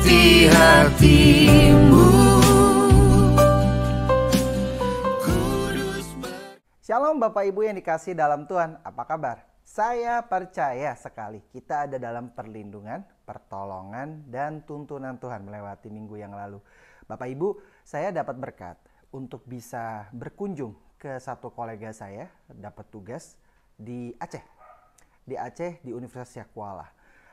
hati-hatimu. Shalom Bapak Ibu yang dikasih dalam Tuhan, apa kabar? Saya percaya sekali kita ada dalam perlindungan, pertolongan, dan tuntunan Tuhan melewati minggu yang lalu. Bapak Ibu, saya dapat berkat untuk bisa berkunjung ke satu kolega saya, dapat tugas di Aceh. Di Aceh, di Universitas Syakuala.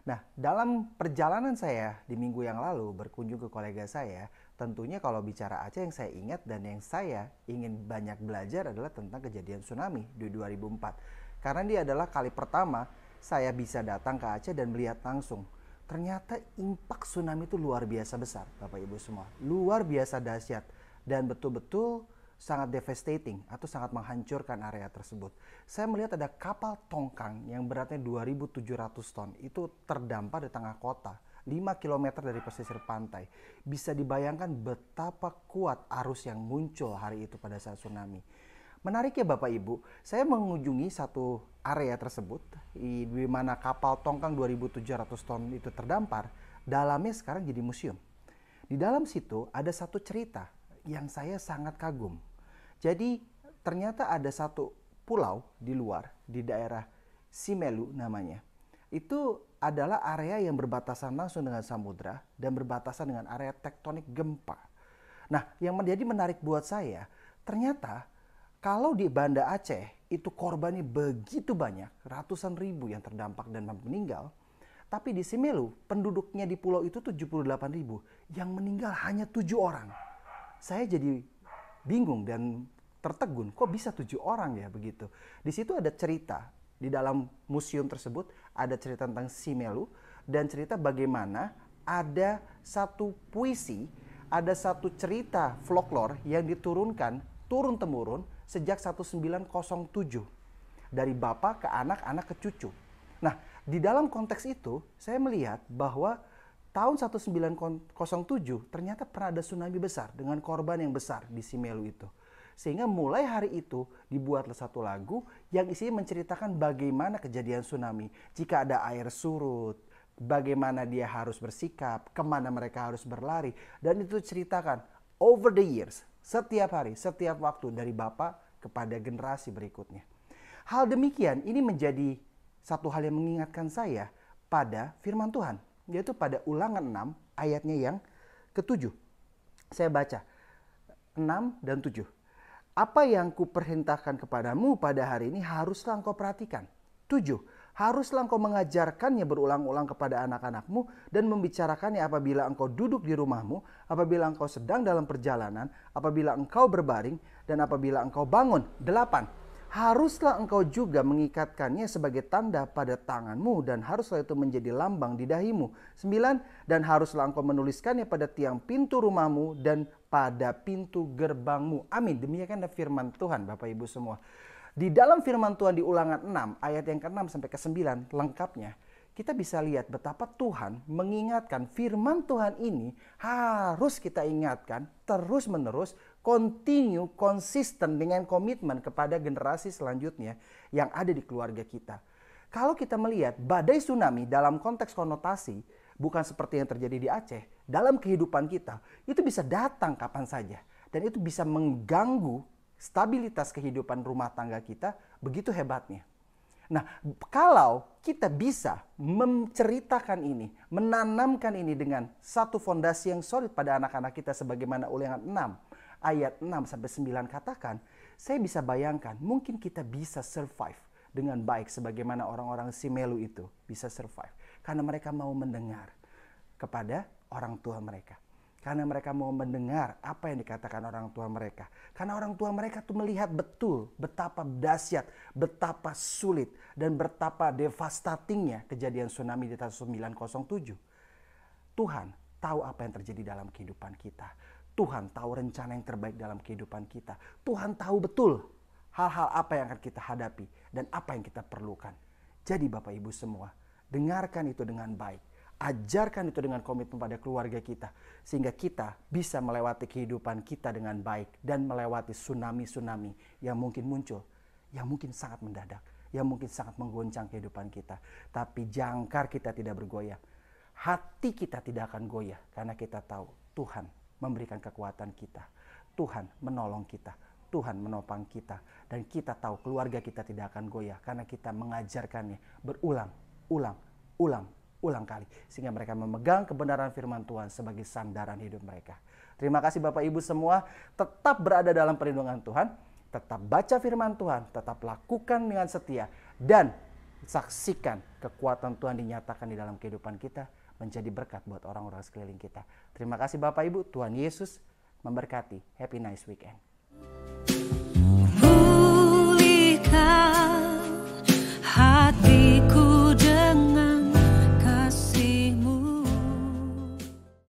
Nah, dalam perjalanan saya di minggu yang lalu berkunjung ke kolega saya, tentunya kalau bicara Aceh yang saya ingat dan yang saya ingin banyak belajar adalah tentang kejadian tsunami di 2004. Karena dia adalah kali pertama saya bisa datang ke Aceh dan melihat langsung. Ternyata impak tsunami itu luar biasa besar, Bapak Ibu semua. Luar biasa dahsyat dan betul-betul sangat devastating atau sangat menghancurkan area tersebut. Saya melihat ada kapal tongkang yang beratnya 2.700 ton itu terdampar di tengah kota, 5 km dari pesisir pantai. Bisa dibayangkan betapa kuat arus yang muncul hari itu pada saat tsunami. Menarik ya Bapak Ibu, saya mengunjungi satu area tersebut di mana kapal tongkang 2.700 ton itu terdampar. Dalamnya sekarang jadi museum. Di dalam situ ada satu cerita yang saya sangat kagum. Jadi ternyata ada satu pulau di luar, di daerah Simelu namanya. Itu adalah area yang berbatasan langsung dengan samudra dan berbatasan dengan area tektonik gempa. Nah, yang menjadi menarik buat saya, ternyata kalau di Banda Aceh itu korbannya begitu banyak, ratusan ribu yang terdampak dan meninggal. Tapi di Simelu, penduduknya di pulau itu 78 ribu, yang meninggal hanya 7 orang. Saya jadi bingung dan tertegun, kok bisa 7 orang ya begitu. Di situ ada cerita, di dalam museum tersebut ada cerita tentang Simelu dan cerita bagaimana ada satu puisi, ada satu cerita folklore yang diturunkan turun-temurun sejak 1907 dari bapak ke anak, anak ke cucu. Nah, di dalam konteks itu saya melihat bahwa tahun 1907 ternyata pernah ada tsunami besar dengan korban yang besar di Simelu itu. Sehingga mulai hari itu dibuatlah satu lagu yang isinya menceritakan bagaimana kejadian tsunami. Jika ada air surut, bagaimana dia harus bersikap, kemana mereka harus berlari. Dan itu ceritakan over the years, setiap hari, setiap waktu dari bapak kepada generasi berikutnya. Hal demikian ini menjadi satu hal yang mengingatkan saya pada firman Tuhan. Yaitu pada Ulangan 6 ayatnya yang ke-7. Saya baca 6 dan 7. Apa yang kuperintahkan kepadamu pada hari ini haruslah engkau perhatikan. 7. Haruslah engkau mengajarkannya berulang-ulang kepada anak-anakmu dan membicarakannya apabila engkau duduk di rumahmu, apabila engkau sedang dalam perjalanan, apabila engkau berbaring, dan apabila engkau bangun. 8. Haruslah engkau juga mengikatkannya sebagai tanda pada tanganmu dan haruslah itu menjadi lambang di dahimu. 9. Dan haruslah engkau menuliskannya pada tiang pintu rumahmu dan pada pintu gerbangmu. Amin. Demikian firman Tuhan Bapak Ibu semua. Di dalam firman Tuhan di Ulangan 6 ayat yang ke-6 sampai ke-9 lengkapnya, kita bisa lihat betapa Tuhan mengingatkan firman Tuhan ini harus kita ingatkan terus-menerus, continue, konsisten dengan komitmen kepada generasi selanjutnya yang ada di keluarga kita. Kalau kita melihat badai tsunami dalam konteks konotasi, bukan seperti yang terjadi di Aceh, dalam kehidupan kita, itu bisa datang kapan saja. Dan itu bisa mengganggu stabilitas kehidupan rumah tangga kita begitu hebatnya. Nah, kalau kita bisa menceritakan ini, menanamkan ini dengan satu fondasi yang solid pada anak-anak kita sebagaimana Ulangan 6 ayat 6 sampai 9 katakan, saya bisa bayangkan mungkin kita bisa survive dengan baik sebagaimana orang-orang Simelu itu bisa survive karena mereka mau mendengar kepada orang tua mereka. Karena mereka mau mendengar apa yang dikatakan orang tua mereka. Karena orang tua mereka tuh melihat betul betapa dahsyat, betapa sulit, dan betapa devastatingnya kejadian tsunami di tahun 1907. Tuhan tahu apa yang terjadi dalam kehidupan kita. Tuhan tahu rencana yang terbaik dalam kehidupan kita. Tuhan tahu betul hal-hal apa yang akan kita hadapi dan apa yang kita perlukan. Jadi Bapak Ibu semua, dengarkan itu dengan baik. Ajarkan itu dengan komitmen pada keluarga kita. Sehingga kita bisa melewati kehidupan kita dengan baik. Dan melewati tsunami-tsunami yang mungkin muncul. Yang mungkin sangat mendadak. Yang mungkin sangat menggoncang kehidupan kita. Tapi jangkar kita tidak bergoyang. hati kita tidak akan goyah karena kita tahu Tuhan memberikan kekuatan kita. Tuhan menolong kita. Tuhan menopang kita. Dan kita tahu keluarga kita tidak akan goyah karena kita mengajarkannya berulang kali. Sehingga mereka memegang kebenaran firman Tuhan sebagai sandaran hidup mereka. Terima kasih Bapak Ibu semua. Tetap berada dalam perlindungan Tuhan. Tetap baca firman Tuhan. Tetap lakukan dengan setia. Dan saksikan kekuatan Tuhan dinyatakan di dalam kehidupan kita. Menjadi berkat buat orang-orang sekeliling kita. Terima kasih Bapak Ibu. Tuhan Yesus memberkati. Happy nice weekend. Pulihkan